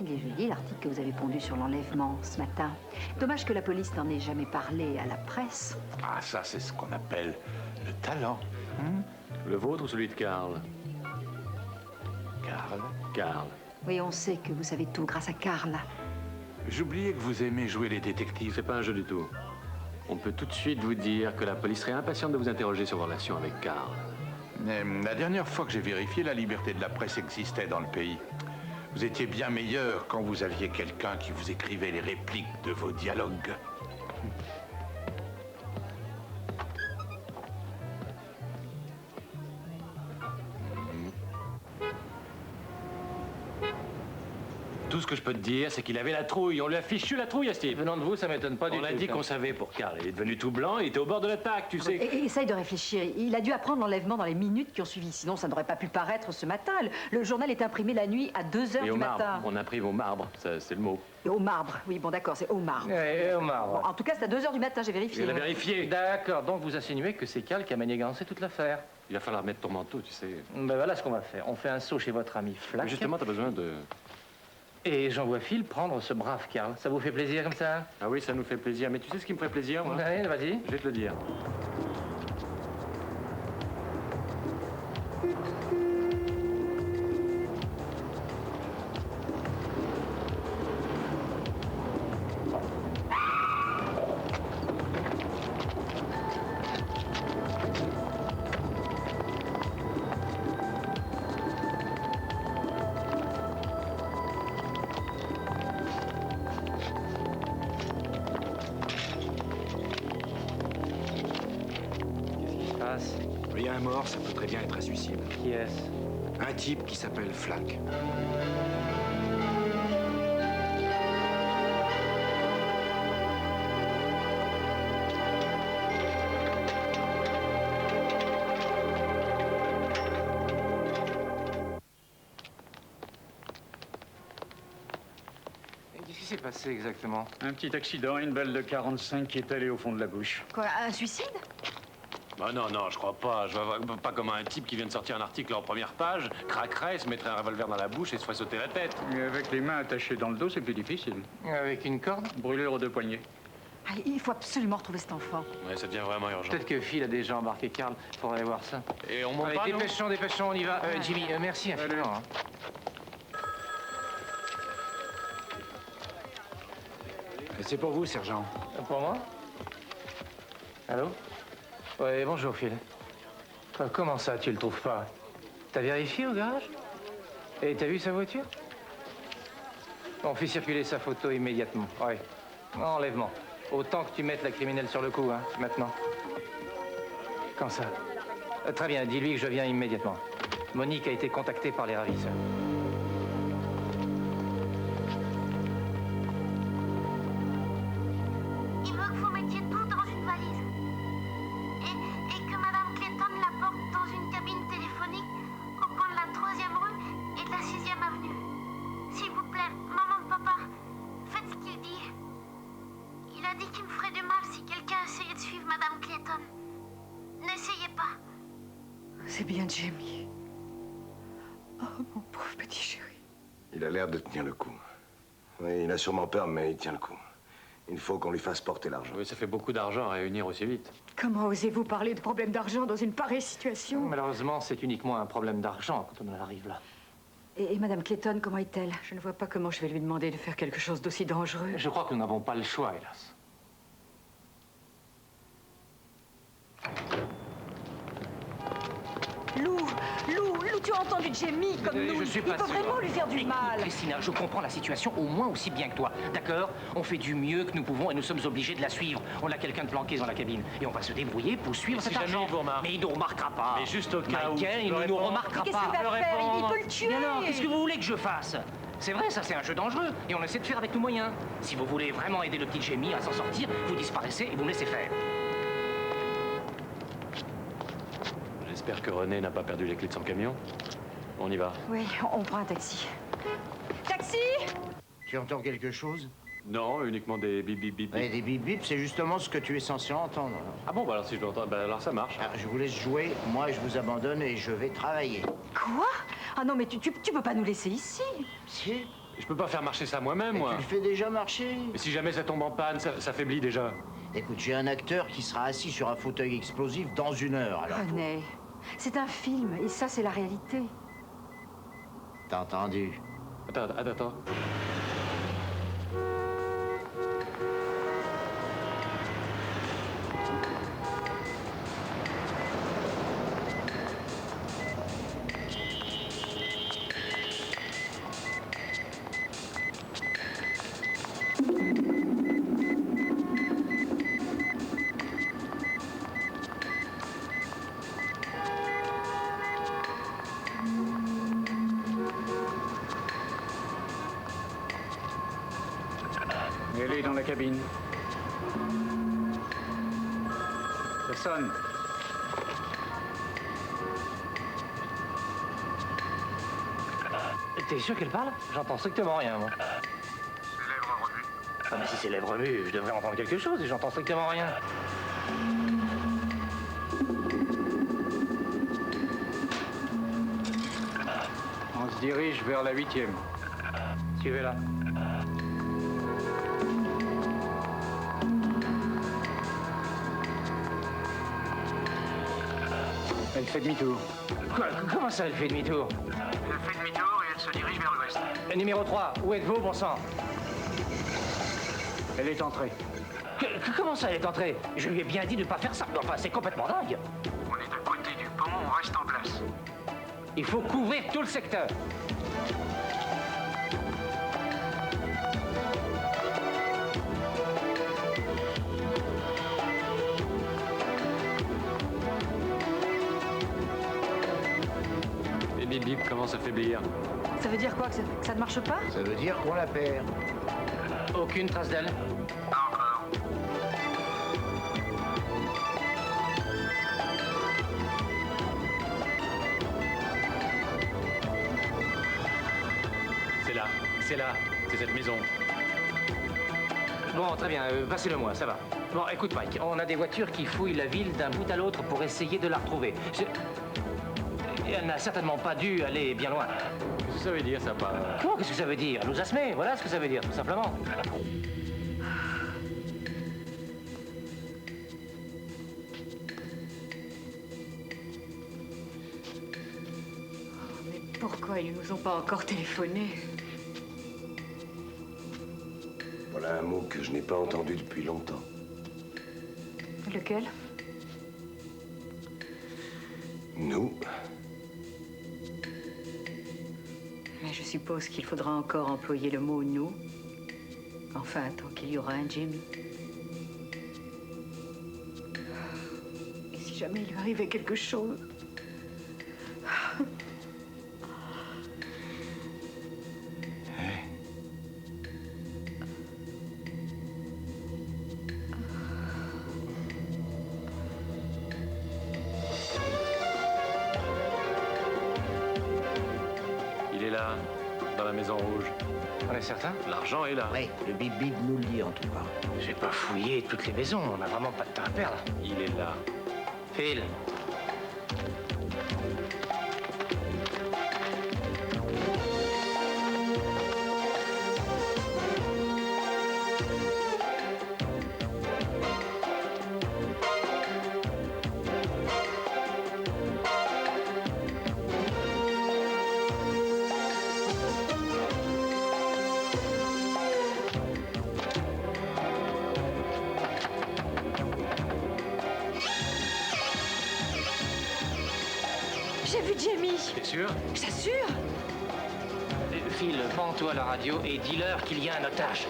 Il est joli l'article que vous avez pondu sur l'enlèvement ce matin. Dommage que la police n'en ait jamais parlé à la presse. Ah, ça, c'est ce qu'on appelle le talent. Le vôtre ou celui de Carl? Carl. Oui, on sait que vous savez tout grâce à Carl. J'oubliais que vous aimez jouer les détectives. C'est pas un jeu du tout. On peut tout de suite vous dire que la police serait impatiente de vous interroger sur vos relations avec Carl. Mais la dernière fois que j'ai vérifié, la liberté de la presse existait dans le pays. Vous étiez bien meilleur quand vous aviez quelqu'un qui vous écrivait les répliques de vos dialogues. Tout ce que je peux te dire, c'est qu'il avait la trouille. On lui a fichu la trouille à Steve. Venant de vous, ça m'étonne pas du tout. On a dit qu'on savait pour Carl. Il est devenu tout blanc, il était au bord de l'attaque, tu sais. Et essaye de réfléchir. Il a dû apprendre l'enlèvement dans les minutes qui ont suivi. Sinon, ça n'aurait pas pu paraître ce matin. Le journal est imprimé la nuit à 2h Et du au marbre. matin. On imprime au marbre, c'est le mot. Et au marbre. Oui, bon, d'accord, c'est au marbre. Et au marbre. Bon, en tout cas, c'est à 2h du matin, j'ai vérifié. Il a vérifié. D'accord, donc vous insinuez que c'est Carl qui a manigancé toute l'affaire. Il va falloir mettre ton manteau, tu sais. Ben voilà ce qu'on va faire. On fait un saut chez votre ami Flack. Mais justement, t'as besoin de... Et j'envoie Phil prendre ce brave Carl. Ça vous fait plaisir comme ça? Ah oui, ça nous fait plaisir. Mais tu sais ce qui me ferait plaisir, moi? Ouais, vas-y. Je vais te le dire. Il y a un mort, ça peut très bien être un suicide. Qui est-ce? Un type qui s'appelle Flack. s'est passé exactement? Un petit accident, une balle de 45 qui est allée au fond de la bouche. Quoi, un suicide? Bah non, je crois pas. Je vois pas comme un type qui vient de sortir un article en première page, craquerait, se mettrait un revolver dans la bouche et se ferait sauter la tête. Mais avec les mains attachées dans le dos, c'est plus difficile. Avec une corde? Brûlure aux 2 poignets. Ah, il faut absolument retrouver cet enfant. Ouais, ça devient vraiment urgent. Peut-être que Phil a déjà embarqué Carl. Faudrait aller voir ça. Et on monte Allez, pas, dépêchons, on y va. Jimmy, merci infiniment. Hein. C'est pour vous, sergent. Pour moi? Allô? Ouais, bonjour, Phil. Comment ça, tu le trouves pas? T'as vérifié au garage? Et t'as vu sa voiture? On fait circuler sa photo immédiatement. Ouais. Enlèvement. Autant que tu mettes la criminelle sur le coup, hein, maintenant. Quand ça? Très bien, dis-lui que je viens immédiatement. Monique a été contactée par les ravisseurs. Il veut que vous mettiez tout dans une valise. Et que Madame Clayton la porte dans une cabine téléphonique au coin de la 3e rue et de la 6e avenue. S'il vous plaît, maman, papa, faites ce qu'il dit. Il a dit qu'il me ferait du mal si quelqu'un essayait de suivre Madame Clayton. N'essayez pas. C'est bien Jamie. Oh, mon pauvre petit chéri. Il a l'air de tenir le coup. Oui, il a sûrement peur, mais il tient le coup. Il faut qu'on lui fasse porter l'argent. Oui, ça fait beaucoup d'argent à réunir aussi vite. Comment osez-vous parler de problème d'argent dans une pareille situation? Malheureusement, c'est uniquement un problème d'argent quand on en arrive là. Et Madame Clayton, comment est-elle? Je ne vois pas comment je vais lui demander de faire quelque chose d'aussi dangereux. Je crois que nous n'avons pas le choix, hélas. Lou, tu as entendu Jamie comme nous. Je suis pas Il faut sûr. vraiment lui faire du Écoute, mal. Christina, je comprends la situation au moins aussi bien que toi. D'accord? On fait du mieux que nous pouvons et nous sommes obligés de la suivre. On a quelqu'un de planqué dans la cabine. Et on va se débrouiller pour suivre Si cet jamais argent. il vous remarque. Mais il ne nous remarquera pas. Mais juste au cas où. Michael, il Je peux ne nous répondre. remarquera Qu'est-ce pas. qu'il va faire? Il peut le tuer. Mais alors, qu'est-ce que vous voulez que je fasse? C'est vrai, ça c'est un jeu dangereux. Et on essaie de faire avec nos moyens. Si vous voulez vraiment aider le petit Jamie à s'en sortir, vous disparaissez et vous me laissez faire. J'espère que René n'a pas perdu les clés de son camion. On y va. Oui, on prend un taxi. Taxi! Tu entends quelque chose? Non, uniquement des bip bip bip. Ouais, des bip bip, c'est justement ce que tu es censé entendre. Ah bon, bah alors si je l'entends, bah alors ça marche. Alors, je vous laisse jouer, moi je vous abandonne et je vais travailler. Quoi? Ah non, mais tu peux pas nous laisser ici. Si. Je peux pas faire marcher ça moi-même, moi. Tu le fais déjà marcher. Mais si jamais ça tombe en panne, ça faiblit déjà. Écoute, j'ai un acteur qui sera assis sur un fauteuil explosif dans 1 heure. Alors, René, c'est un film et ça, c'est la réalité. t'as entendu? Attends. Elle est dans la cabine. Ça sonne. T'es sûr qu'elle parle? J'entends strictement rien, moi. Ses lèvres remuent. Ah, mais si ses lèvres remuent, je devrais entendre quelque chose et j'entends strictement rien. On se dirige vers la 8e. Suivez-la. Elle fait demi-tour. Quoi? Comment ça, elle fait demi-tour? Elle fait demi-tour et elle se dirige vers l'ouest. Numéro 3, où êtes-vous, bon sang? Elle est entrée. Comment ça, elle est entrée? Je lui ai bien dit de ne pas faire ça. Enfin, c'est complètement dingue. On est à côté du pont, on reste en place. Il faut couvrir tout le secteur. Les bip bip commencent à faiblir. Ça veut dire quoi? Que ça ne marche pas? Ça veut dire qu'on la perd. Aucune trace d'elle. Pas encore. C'est là, c'est cette maison. Bon, très bien, passez-le-moi, ça va. Bon, écoute, Mike, on a des voitures qui fouillent la ville d'un bout à l'autre pour essayer de la retrouver. Elle n'a certainement pas dû aller bien loin. Qu'est-ce que ça veut dire, ça, pas... Comment, qu'est-ce que ça veut dire? Nous asmer, voilà ce que ça veut dire, tout simplement. Pourquoi ils ne nous ont pas encore téléphoné? Voilà un mot que je n'ai pas entendu depuis longtemps. Lequel? Nous. Mais je suppose qu'il faudra encore employer le mot « nous ». Enfin, tant qu'il y aura un Jamie. Et si jamais il lui arrivait quelque chose? Il est là, dans la maison rouge. On est certain? L'argent est là. Oui, le bip-bip nous le dit en tout cas. J'ai pas fouillé toutes les maisons, on n'a vraiment pas de temps à perdre. Il est là. Phil. J'ai vu Jamie. T'es sûr? J'assure. Phil, prends-toi à la radio et dis-leur qu'il y a un otage.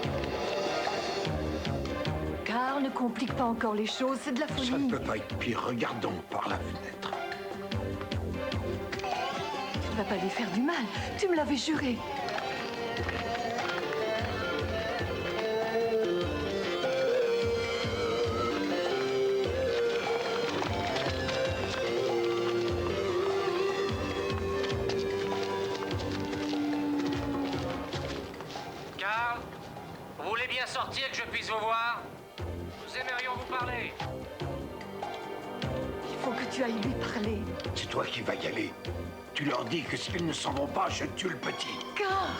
Carl, ne complique pas encore les choses, c'est de la folie. Ça ne peut pas être pire. Regardons par la fenêtre. Tu ne vas pas lui faire du mal, tu me l'avais juré. Carl, vous voulez bien sortir que je puisse vous voir? Nous aimerions vous parler. Il faut que tu ailles lui parler. C'est toi qui vas y aller. Tu leur dis que s'ils ne s'en vont pas, je tue le petit. Carl!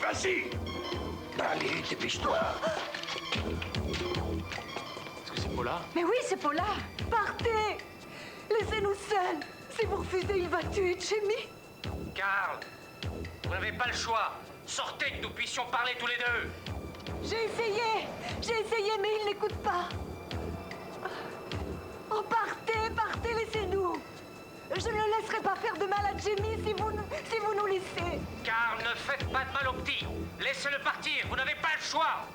Vas-y! Allez, dépêche-toi. Est-ce que c'est Paula? Mais oui, c'est Paula. Partez! Laissez-nous seuls. Si vous refusez, il va tuer Jamie. Carl, vous n'avez pas le choix. Sortez que nous puissions parler tous les deux. J'ai essayé, mais il n'écoute pas. Oh, partez, laissez-nous. Je ne laisserai pas faire de mal à Jamie si vous nous laissez. Carl, ne faites pas de mal au petit. Laissez-le partir, vous n'avez pas le choix.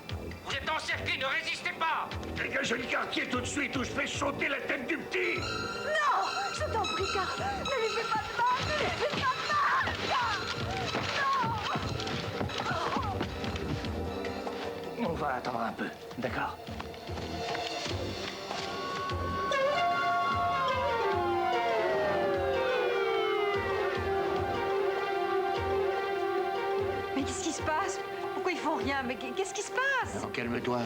Vous êtes encerclés, ne résistez pas. Dégagez le quartier tout de suite ou je fais sauter la tête du petit. Non, je t'en prie, Carl. Ne lui fais pas de mal, ne lui fais pas de mal, Carl. Non. On va attendre un peu, d'accord? Mais qu'est-ce qui se passe? Pourquoi ils font rien? Mais qu'est-ce qui se passe? Non, calme-toi.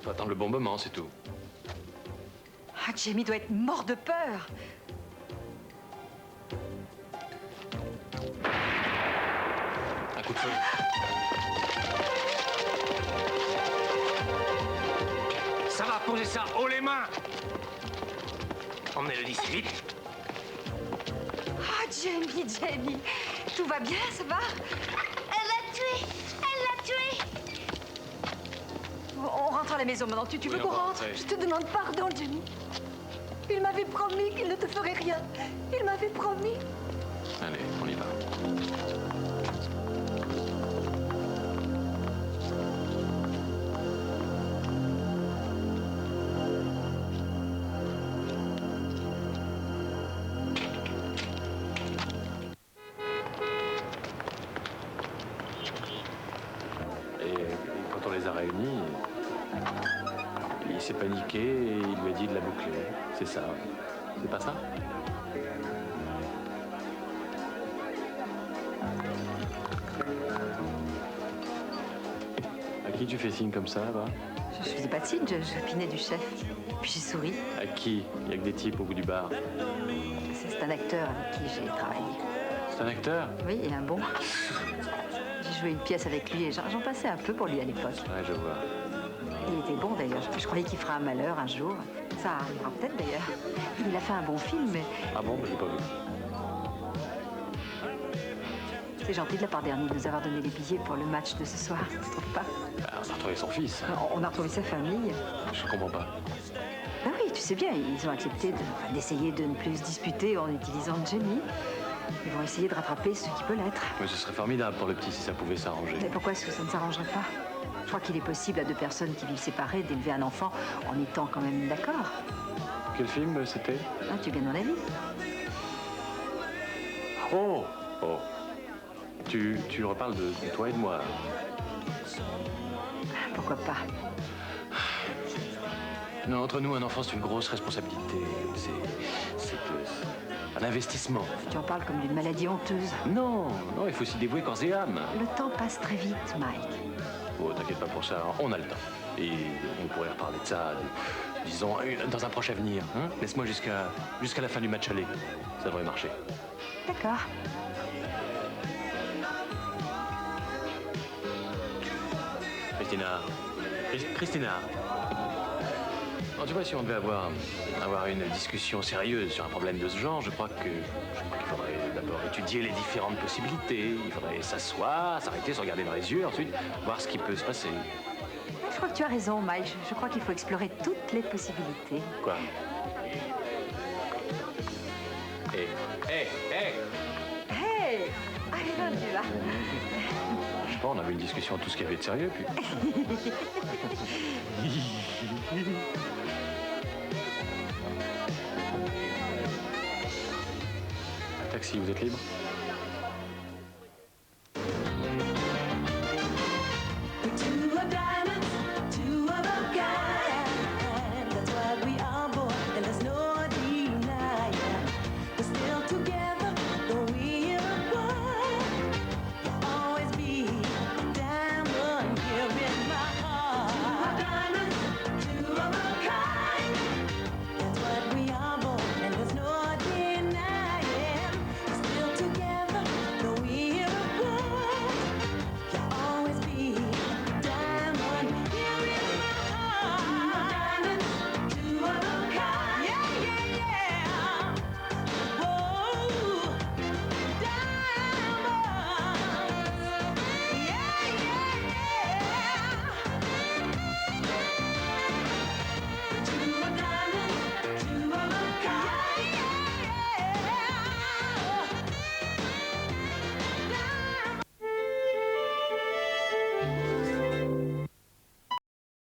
Faut attendre le bon moment, c'est tout. Ah, Jamie doit être mort de peur. Un coup de feu. Ça va, posez ça, haut les mains. Emmenez-le d'ici, vite. Ah, Jamie, tout va bien, ça va? Elle l'a tué. On rentre à la maison maintenant. Tu veux qu'on rentre? Je te demande pardon, Jamie. Il m'avait promis qu'il ne te ferait rien. Il m'avait promis. Allez, on y va. Et quand on les a réunis, il s'est paniqué et il lui a dit de la boucler. C'est ça. C'est pas ça? À qui qui tu fais signe comme ça, là-bas? Je faisais pas de signe, je pinais du chef. Puis j'ai souri. À qui? Il y a que des types au bout du bar. C'est un acteur avec qui j'ai travaillé. C'est un acteur? Oui, il est un bon. J'ai joué une pièce avec lui et j'en passais un peu pour lui à l'époque. Ouais, je vois. Il était bon d'ailleurs. Je croyais qu'il fera un malheur un jour. Ça arrivera peut-être d'ailleurs. Il a fait un bon film, mais Ah bon? Je l'ai pas vu. c'est gentil de la part d'Ernie de nous avoir donné les billets pour le match de ce soir. Tu trouves pas? Bah, on a retrouvé son fils. On a retrouvé sa famille. Je comprends pas. Ben oui, tu sais bien, ils ont accepté d'essayer de ne plus se disputer en utilisant Jamie. Ils vont essayer de rattraper ce qui peut l'être. Mais ce serait formidable pour le petit si ça pouvait s'arranger. Mais pourquoi est-ce que ça ne s'arrangerait pas? Je crois qu'il est possible à deux personnes qui vivent séparées d'élever un enfant en étant quand même d'accord. Quel film c'était? Ah, tu es bien dans la vie. Oh! Oh! Tu reparles de toi et de moi. Pourquoi pas? Non, entre nous, un enfant, c'est une grosse responsabilité. C'est un investissement. Tu en parles comme d'une maladie honteuse. Non, non, il faut s'y dévouer corps et âme. Le temps passe très vite, Mike. Oh, t'inquiète pas pour ça, on a le temps. Et on pourrait reparler de ça, disons, dans un proche avenir. Hein? Laisse-moi jusqu'à la fin du match aller. Ça devrait marcher. D'accord. Christina. Non, tu vois, si on devait avoir une discussion sérieuse sur un problème de ce genre, je crois qu'il faudrait d'abord étudier les différentes possibilités. Il faudrait s'asseoir, s'arrêter, se regarder dans les yeux, ensuite voir ce qui peut se passer. Je crois que tu as raison, Mike. Je crois qu'il faut explorer toutes les possibilités. Quoi? Hé! Hey! Allez, rendu là. Je sais pas, on avait une discussion tout ce qu'il y avait de sérieux, puis... Taxi, vous êtes libre?